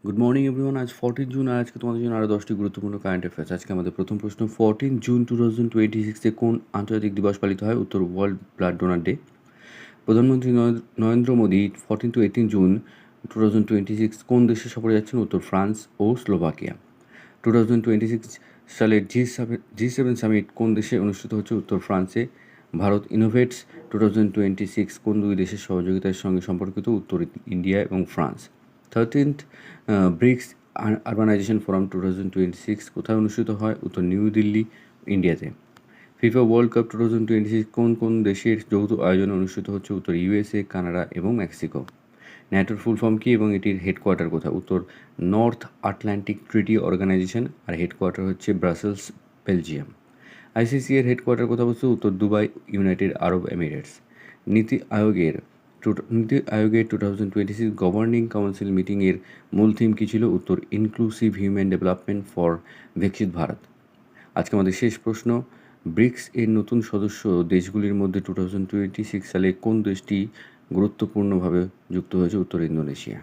Good morning everyone. আজ 14 June, আর আজকে তোমাদের জন্য আরও 10টি গুরুত্বপূর্ণ কারেন্ট অ্যাফেয়ার্স। আজকে আমাদের প্রথম প্রশ্ন, 14 জুন 2026-এ কোন আন্তর্জাতিক দিবস পালিত হয়? উত্তর, ওয়ার্ল্ড ব্লাড ডোনার ডে। প্রধানমন্ত্রী নরেন্দ্র মোদী 14 to 18 জুন 2026 কোন দেশে সফরে যাচ্ছেন? উত্তর, ফ্রান্স ও স্লোভাকিয়া। 2026 সালের জি7 সামিট কোন দেশে অনুষ্ঠিত হচ্ছে? উত্তর, ফ্রান্সে। ভারত ইনোভেটস 2026 কোন দুই দেশের সহযোগিতার সঙ্গে সম্পর্কিত? উত্তর, ইন্ডিয়া এবং France. 13th bricks urbanisation forum 2026 কোথায় অনুষ্ঠিত হয়? উত্তর, নিউ দিল্লি, ইন্ডিয়াতে। ফিফা ওয়ার্ল্ড কাপ 2026 কোন কোন দেশের যৌথ আয়োজনে অনুষ্ঠিত হচ্ছে? উত্তর, ইউএসএ, কানাডা এবং মেক্সিকো। ন্যাটোর ফুল ফর্ম কী এবং এটির হেডকোয়ার্টার কোথায়? উত্তর, নর্থ আটলান্টিক ট্রিটি অর্গানাইজেশন, আর হেডকোয়ার্টার হচ্ছে ব্রাসেলস, বেলজিয়াম। আইসিসি এর হেডকোয়ার্টার কোথায় অবস্থিত? উত্তর, দুবাই, ইউনাইটেড আরব এমিরেটস। নীতি আয়োগের 2026 গভর্নিং কাউন্সিল মিটিংয়ের মূল থিম কী ছিল? উত্তর, ইনক্লুসিভ হিউম্যান ডেভেলপমেন্ট ফর বিকশিত ভারত। আজকে আমাদের শেষ প্রশ্ন, ব্রিক্স এর নতুন সদস্য দেশগুলির মধ্যে 2026 সালে কোন দেশটি গুরুত্বপূর্ণভাবে যুক্ত হয়েছে? উত্তর, ইন্দোনেশিয়া।